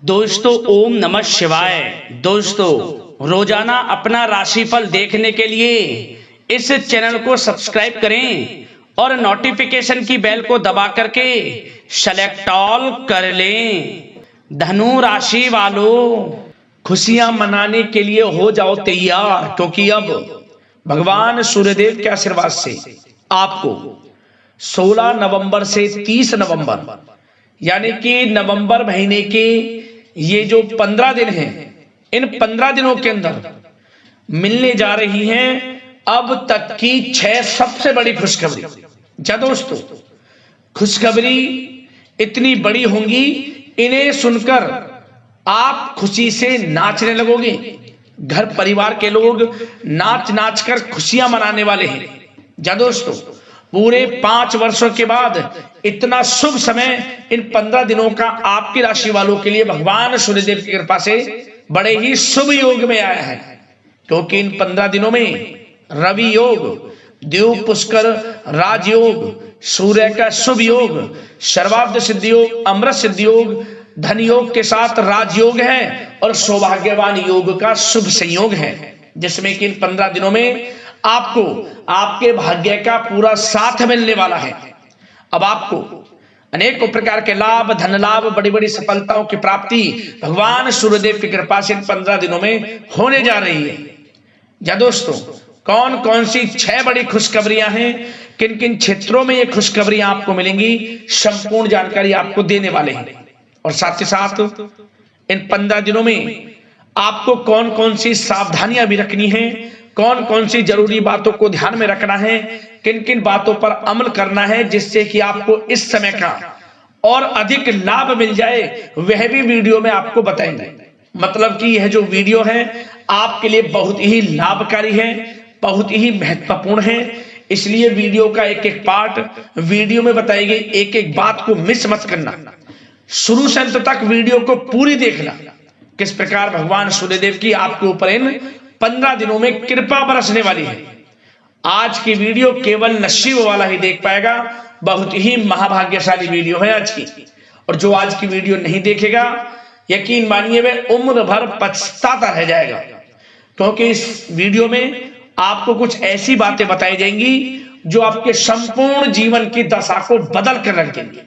दोस्तों ओम नमः शिवाय। दोस्तों रोजाना अपना राशिफल देखने के लिए इस चैनल को सब्सक्राइब करें और नोटिफिकेशन की बेल को दबा करके सेलेक्ट ऑल कर लें। धनु राशि वालों, खुशियां मनाने के लिए हो जाओ तैयार, क्योंकि अब भगवान सूर्यदेव के आशीर्वाद से आपको 16 नवंबर से 30 नवंबर यानी कि नवंबर महीने के ये जो 15 दिन हैं, इन 15 दिनों के अंदर मिलने जा रही हैं अब तक की 6 सबसे बड़ी खुशखबरी। क्या दोस्तों, खुशखबरी इतनी बड़ी होंगी, इन्हें सुनकर आप खुशी से नाचने लगोगे। घर परिवार के लोग नाच नाच कर खुशियां मनाने वाले हैं। क्या दोस्तों, पूरे 5 वर्षों के बाद इतना शुभ समय इन 15 दिनों का आपकी राशि वालों के लिए भगवान सूर्यदेव की कृपा से बड़े ही शुभ योग में आया है। क्योंकि इन 15 दिनों में रवि योग, देव पुष्कर राजयोग, सूर्य का शुभ योग, सर्वार्थ सिद्धि योग, अमृत सिद्धि योग, धन योग के साथ राजयोग है और सौभाग्यवान योग का शुभ संयोग है, जिसमें कि इन 15 दिनों में आपको आपके भाग्य का पूरा साथ मिलने वाला है। अब आपको अनेकों प्रकार के लाभ, धन लाभ, बड़ी बड़ी सफलताओं की प्राप्ति भगवान सूर्यदेव की कृपा से 15 दिनों में होने जा रही है। या दोस्तों, कौन कौन सी 6 बड़ी खुशखबरियां हैं, किन किन क्षेत्रों में ये खुशखबरियां आपको मिलेंगी, संपूर्ण जानकारी आपको देने वाले हैं। और साथ ही साथ इन 15 दिनों में आपको कौन कौन सी सावधानियां भी रखनी है, कौन कौन सी जरूरी बातों को ध्यान में रखना है, किन किन बातों पर अमल करना है, जिससे कि आपको इस समय का और अधिक लाभ मिल जाए, वह भी वीडियो में आपको बताएंगे। मतलब कि यह जो वीडियो है आपके लिए बहुत ही लाभकारी है, बहुत ही महत्वपूर्ण है। इसलिए वीडियो का एक एक पार्ट वीडियो में बताई गई एक एक बात को मिस मत करना, शुरू से अंत तक वीडियो को पूरी देखना। किस प्रकार भगवान सूर्यदेव की आपके ऊपर इन 15 दिनों में कृपा बरसने वाली है। आज की वीडियो केवल नसीब वाला ही देख पाएगा। बहुत ही महाभाग्यशाली वीडियो है आज की। और जो आज की वीडियो नहीं देखेगा, यकीन मानिए वह उम्र भर पछताता रह जाएगा। क्योंकि इस वीडियो में आपको कुछ ऐसी बातें बताई जाएंगी जो आपके संपूर्ण जीवन की दशा को बदल कर रख देंगी।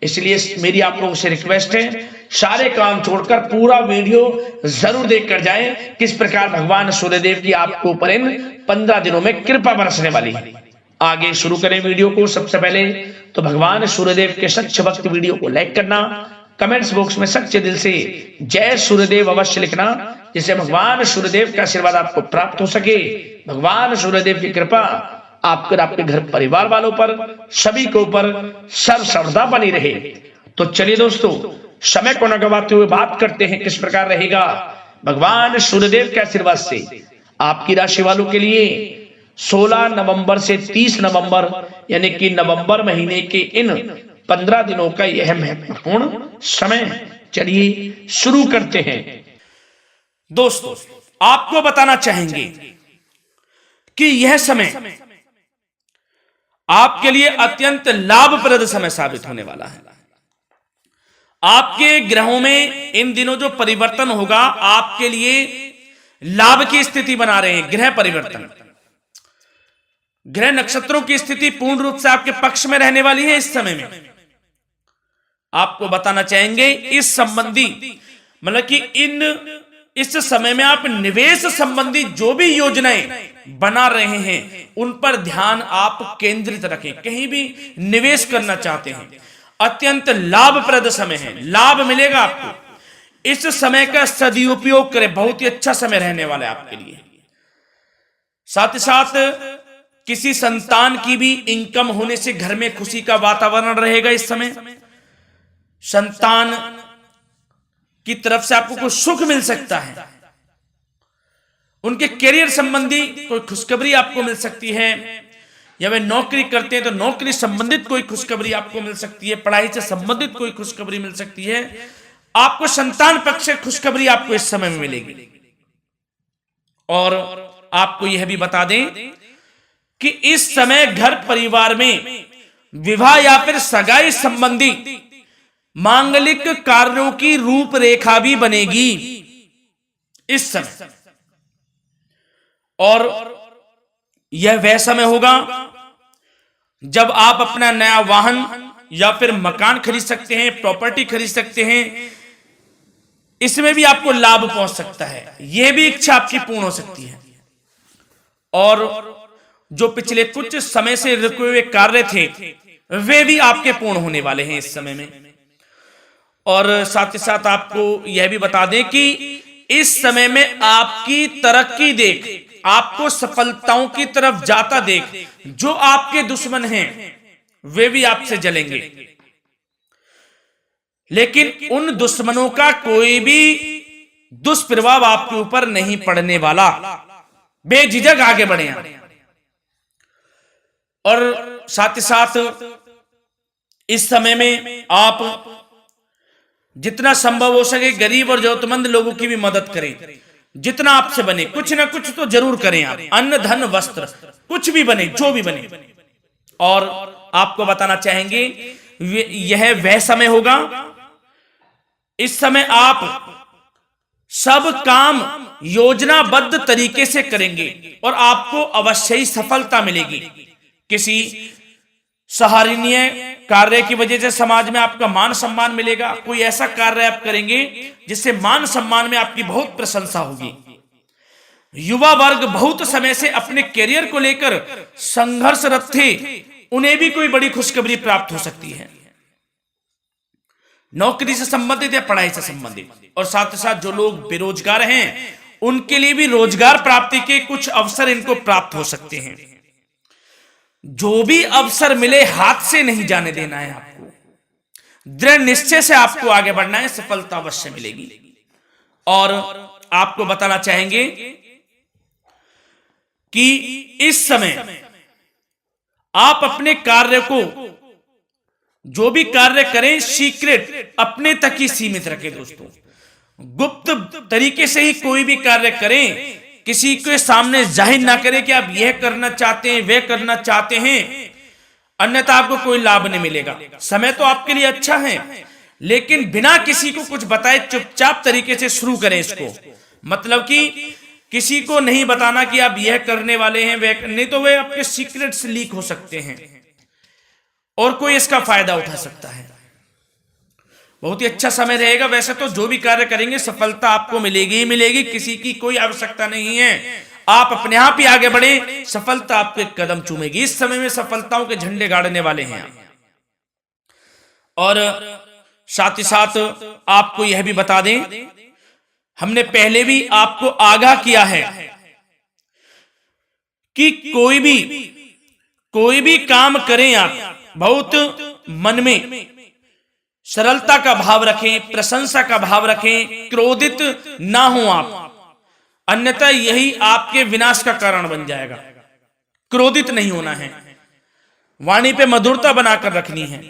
इसलिए मेरी आप लोगों से रिक्वेस्ट है, सारे काम छोड़कर पूरा वीडियो जरूर देखकर जाएं, किस प्रकार भगवान सूर्यदेव की आपके ऊपर इन 15 दिनों में कृपा बरसने वाली है। आगे शुरू करें वीडियो को। सबसे पहले तो भगवान सूर्यदेव के सच्चे भक्त वीडियो को लाइक करना, कमेंट्स बॉक्स में सच्चे दिल से जय सूर्यदेव अवश्य लिखना, जिससे भगवान सूर्यदेव का आशीर्वाद आपको प्राप्त हो सके। भगवान सूर्यदेव की कृपा आपके घर परिवार वालों पर, सभी के ऊपर सर्वदा बनी रहे। तो चलिए दोस्तों, समय को न गवाते हुए बात करते हैं किस प्रकार रहेगा भगवान सूर्यदेव के आशीर्वाद से आपकी राशि वालों के लिए 16 नवंबर से 30 नवंबर यानी कि नवंबर महीने के इन 15 दिनों का यह महत्वपूर्ण समय। चलिए शुरू करते हैं। दोस्तों, आपको बताना चाहेंगे कि यह समय आपके लिए अत्यंत लाभप्रद समय साबित होने वाला है। आपके ग्रहों में इन दिनों जो परिवर्तन होगा आपके लिए लाभ की स्थिति बना रहे हैं। ग्रह परिवर्तन, ग्रह नक्षत्रों की स्थिति पूर्ण रूप से आपके पक्ष में रहने वाली है। इस समय में आपको बताना चाहेंगे इस संबंधी, मतलब कि इस समय में आप निवेश संबंधी जो भी योजनाएं बना रहे हैं उन पर ध्यान आप केंद्रित रखें। कहीं भी निवेश करना चाहते हैं, अत्यंत लाभप्रद समय है, लाभ मिलेगा आपको। इस समय का सदुपयोग करें, बहुत ही अच्छा समय रहने वाला है आपके लिए। साथ ही साथ किसी संतान की भी इनकम होने से घर में खुशी का वातावरण रहेगा। इस समय संतान की तरफ से आपको कुछ सुख मिल सकता है, उनके करियर संबंधी कोई खुशखबरी आपको मिल सकती है, या वे नौकरी करते हैं तो नौकरी संबंधित कोई खुशखबरी आपको मिल सकती है, पढ़ाई से संबंधित कोई खुशखबरी मिल सकती है। आपको संतान पक्ष से खुशखबरी आपको इस समय में मिलेगी। और आपको यह भी बता दें कि इस समय घर परिवार में विवाह या फिर सगाई संबंधी मांगलिक कार्यों की रूपरेखा भी बनेगी इस समय। और यह वह समय होगा जब आप अपना नया वाहन या फिर मकान खरीद सकते हैं, प्रॉपर्टी खरीद सकते हैं। इसमें भी आपको लाभ पहुंच सकता है, यह भी इच्छा आपकी पूर्ण हो सकती है। और जो पिछले कुछ समय से रुके हुए कार्य थे वे भी आपके पूर्ण होने वाले हैं इस समय में। और साथ ही साथ आपको यह भी बता दें कि इस समय में आपकी तरक्की देख, आपको सफलताओं की तरफ जाता देख जो आपके दुश्मन हैं वे भी आपसे जलेंगे, लेकिन उन दुश्मनों का कोई भी दुष्प्रभाव आपके ऊपर नहीं पड़ने वाला। बेझिझक आगे बढ़े आप। और साथ ही साथ इस समय में आप जितना संभव हो सके गरीब और जरूरतमंद लोगों की भी मदद करें। जितना आपसे बने कुछ ना कुछ तो जरूर करें आप, अन्न धन वस्त्र कुछ भी बने, जो भी बने। और आपको बताना चाहेंगे यह वह समय होगा, इस समय आप सब काम योजनाबद्ध तरीके से करेंगे और आपको अवश्य ही सफलता मिलेगी। किसी सराहनीय कार्य की वजह से समाज में आपका मान सम्मान मिलेगा। कोई ऐसा कार्य आप करेंगे जिससे मान सम्मान में आपकी बहुत प्रशंसा होगी। युवा वर्ग बहुत समय से अपने करियर को लेकर संघर्षरत थे, उन्हें भी कोई बड़ी खुशखबरी प्राप्त हो सकती है, नौकरी से संबंधित या पढ़ाई से संबंधित। और साथ ही साथ जो लोग बेरोजगार हैं उनके लिए भी रोजगार प्राप्ति के कुछ अवसर इनको प्राप्त हो सकते हैं। जो भी अवसर मिले हाथ से नहीं जाने देना है आपको, दृढ़ निश्चय से आपको आगे बढ़ना है, सफलता अवश्य मिलेगी। और आपको बताना चाहेंगे कि इस समय आप अपने कार्य को, जो भी कार्य करें, सीक्रेट अपने तक ही सीमित रखें दोस्तों। गुप्त तरीके से ही कोई भी कार्य करें, किसी के सामने जाहिर ना करें कि आप यह करना चाहते हैं, वह करना चाहते हैं, अन्यथा आपको कोई लाभ नहीं मिलेगा। समय तो आपके लिए अच्छा है, लेकिन बिना किसी को कुछ बताए चुपचाप तरीके से शुरू करें इसको। मतलब कि किसी को नहीं बताना कि आप यह करने वाले हैं, वह नहीं, तो वे आपके सीक्रेट्स लीक हो सकते हैं और कोई इसका फायदा उठा सकता है। बहुत ही अच्छा समय रहेगा। वैसे तो जो भी कार्य करेंगे सफलता आपको मिलेगी ही मिलेगी, किसी की कोई आवश्यकता नहीं है। आप अपने आप ही आगे बढ़े, सफलता आपके कदम चूमेगी। इस समय में सफलताओं के झंडे गाड़ने वाले हैं। और साथ ही साथ आपको यह भी बता दें, हमने पहले भी आपको आगाह किया है कि कोई भी काम करें आप बहुत मन में सरलता का भाव रखें, प्रशंसा का भाव रखें, क्रोधित ना हो आप, अन्यथा यही आपके विनाश का कारण बन जाएगा। क्रोधित नहीं होना है, वाणी पे मधुरता बनाकर रखनी है,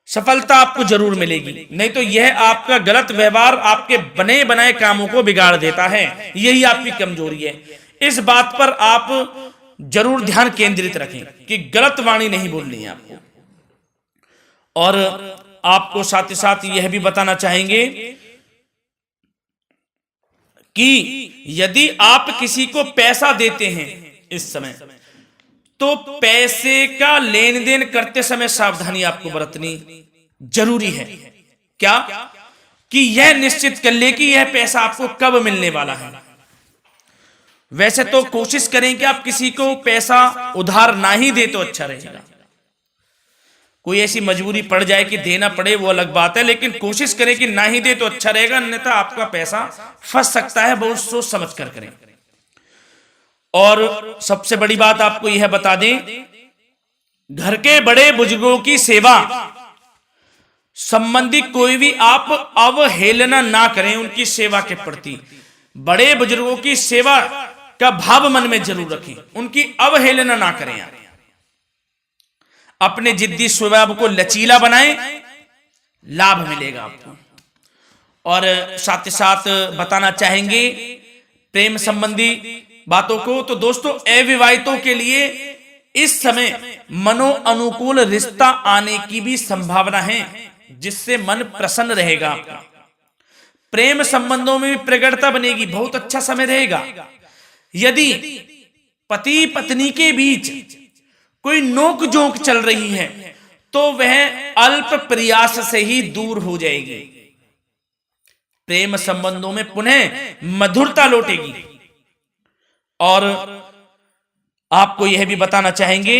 सफलता आपको जरूर मिलेगी। नहीं तो यह आपका गलत व्यवहार आपके बने बनाए कामों को बिगाड़ देता है, यही आपकी कमजोरी है। इस बात पर आप जरूर ध्यान केंद्रित रखें कि गलत वाणी नहीं बोलनी है आपको। और आपको साथ ही साथ यह भी बताना चाहेंगे कि यदि आप किसी को पैसा देते हैं इस समय, तो पैसे का लेन देन करते समय सावधानी आपको बरतनी जरूरी है। क्या कि यह निश्चित कर ले कि यह पैसा आपको कब मिलने वाला है। वैसे तो कोशिश करें कि आप किसी को पैसा उधार ना ही दे तो अच्छा रहेगा। कोई ऐसी मजबूरी पड़ जाए कि देना पड़े वो अलग बात है, लेकिन कोशिश करें कि ना ही दे तो अच्छा रहेगा, अन्यथा आपका पैसा फंस सकता है। बहुत सोच समझ कर करें। और सबसे बड़ी बात आपको यह बता दें, घर के बड़े बुजुर्गों की सेवा संबंधी कोई भी आप अवहेलना ना करें उनकी सेवा के प्रति। बड़े बुजुर्गों की सेवा का भाव मन में जरूर रखें, उनकी अवहेलना ना करें आप। अपने जिद्दी स्वभाव को लचीला बनाएं, लाभ मिलेगा आपको। और साथ ही साथ बताना चाहेंगे प्रेम संबंधी बातों को, तो दोस्तों अविवाहितों के लिए इस समय मनो अनुकूल रिश्ता आने की भी संभावना है, जिससे मन प्रसन्न रहेगा आपका। प्रेम संबंधों में भी प्रगाढ़ता बनेगी, बहुत अच्छा समय रहेगा। यदि पति पत्नी के बीच कोई नोक झोंक चल रही है तो वह अल्प प्रयास से ही दूर हो जाएगी। प्रेम संबंधों में पुनः मधुरता लौटेगी। और आपको यह भी बताना चाहेंगे,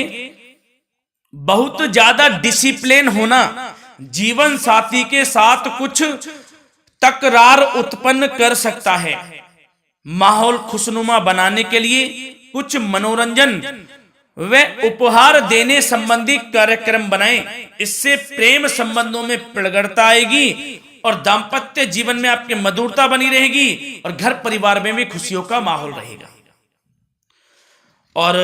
बहुत ज्यादा डिसिप्लिन होना जीवन साथी के साथ कुछ तकरार उत्पन्न कर सकता है। माहौल खुशनुमा बनाने के लिए कुछ मनोरंजन व उपहार देने संबंधी कार्यक्रम बनाएं। इससे प्रेम संबंधों में प्रगाढ़ता आएगी और दाम्पत्य जीवन में आपकी मधुरता बनी रहेगी और घर परिवार में भी खुशियों का माहौल रहेगा। और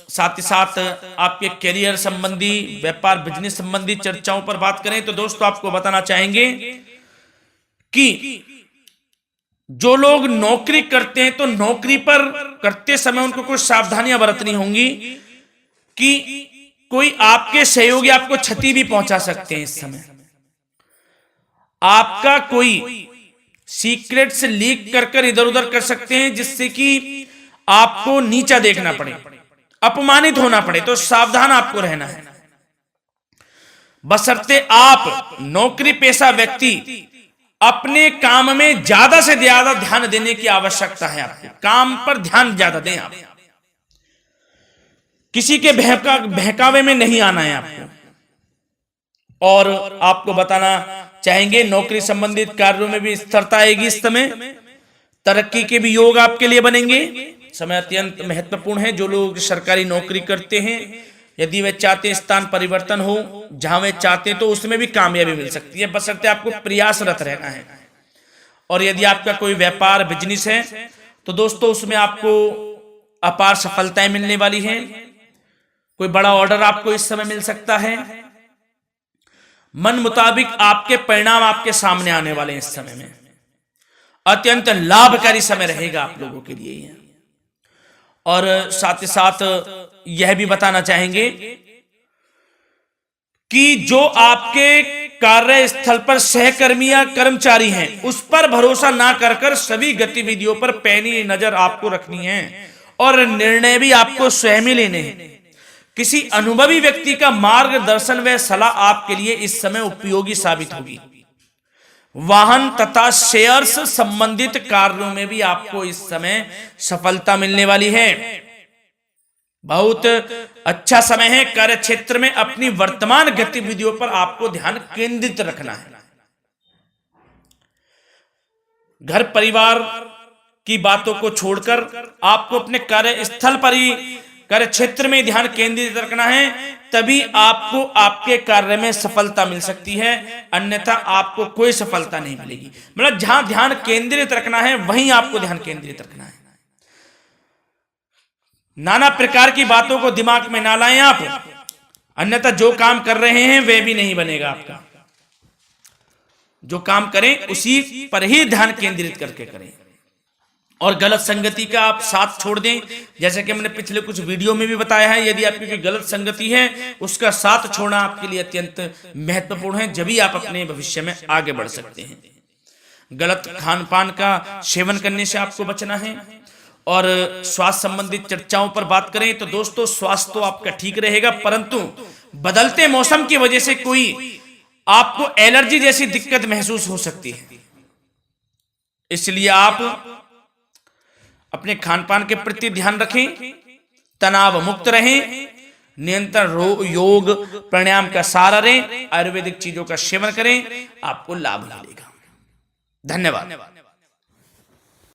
साथ ही साथ आपके करियर संबंधी, व्यापार बिजनेस संबंधी चर्चाओं पर बात करें तो दोस्तों आपको बताना चाहेंगे कि जो लोग नौकरी करते हैं तो नौकरी पर करते समय उनको कुछ सावधानियां बरतनी होंगी कि कोई आपके सहयोगी आपको क्षति भी पहुंचा सकते हैं। इस समय आपका कोई सीक्रेट्स लीक कर इधर उधर कर सकते हैं, जिससे कि आपको नीचा देखना पड़े, अपमानित होना पड़े। तो सावधान आपको रहना है। बशर्ते आप नौकरी पेशा व्यक्ति अपने काम में ज्यादा से ज्यादा ध्यान देने की आवश्यकता है। आपको काम पर ध्यान ज्यादा दें। आप किसी के बहकावे में नहीं आना है आपको। और आपको बताना चाहेंगे, नौकरी संबंधित कार्यों में भी स्थिरता आएगी। इस समय तरक्की के भी योग आपके लिए बनेंगे। समय अत्यंत महत्वपूर्ण है। जो लोग सरकारी नौकरी करते हैं, यदि वे चाहते हैं स्थान परिवर्तन हो, जहां वे चाहते हैं, तो उसमें भी कामयाबी मिल सकती है, बशर्ते आपको प्रयासरत रहना है। और यदि आपका कोई व्यापार बिजनेस है तो दोस्तों उसमें आपको अपार सफलताएं मिलने वाली हैं। कोई बड़ा ऑर्डर आपको इस समय मिल सकता है। मन मुताबिक आपके परिणाम आपके सामने आने वाले हैं। इस समय में अत्यंत लाभकारी समय रहेगा आप लोगों के लिए। और साथ ही साथ यह भी बताना चाहेंगे कि जो आपके कार्यस्थल पर सहकर्मी या कर्मचारी हैं, उस पर भरोसा ना कर सभी गतिविधियों पर पैनी नजर आपको रखनी है और निर्णय भी आपको स्वयं ही लेने हैं। किसी अनुभवी व्यक्ति का मार्गदर्शन व सलाह आपके लिए इस समय उपयोगी साबित होगी। वाहन तथा शेयर्स संबंधित कार्यों में भी आपको इस समय सफलता मिलने वाली है। बहुत अच्छा समय है। कार्य क्षेत्र में अपनी वर्तमान गतिविधियों पर आपको ध्यान केंद्रित रखना है। घर परिवार की बातों को छोड़कर आपको अपने कार्यस्थल पर ही, कार्य क्षेत्र में ध्यान केंद्रित रखना है, तभी आपको आपके कार्य में सफलता मिल सकती है, अन्यथा आपको कोई सफलता नहीं मिलेगी। मतलब जहां ध्यान केंद्रित रखना है वहीं आपको ध्यान केंद्रित रखना है। नाना प्रकार की बातों को दिमाग में ना लाएं आप, अन्यथा जो काम कर रहे हैं वह भी नहीं बनेगा आपका। जो काम करें उसी पर ही ध्यान केंद्रित करके करें और गलत संगति का आप साथ छोड़ दें। जैसे कि हमने पिछले कुछ वीडियो में भी बताया है, यदि आपकी कोई गलत संगति है उसका साथ छोड़ना आपके लिए अत्यंत महत्वपूर्ण है, जब ही आप अपने भविष्य में आगे बढ़ सकते हैं। गलत खान पान का सेवन करने से आपको बचना है। और स्वास्थ्य संबंधित चर्चाओं पर बात करें तो दोस्तों स्वास्थ्य तो आपका ठीक रहेगा, परंतु बदलते मौसम की वजह से कोई आपको एलर्जी जैसी दिक्कत महसूस हो सकती है। इसलिए आप अपने खान पान के प्रति ध्यान रखें, तनाव मुक्त रहें, नियंत्रण योग प्राणायाम का सहारा लें, आयुर्वेदिक चीजों का सेवन करें, आपको लाभ मिलेगा। धन्यवाद।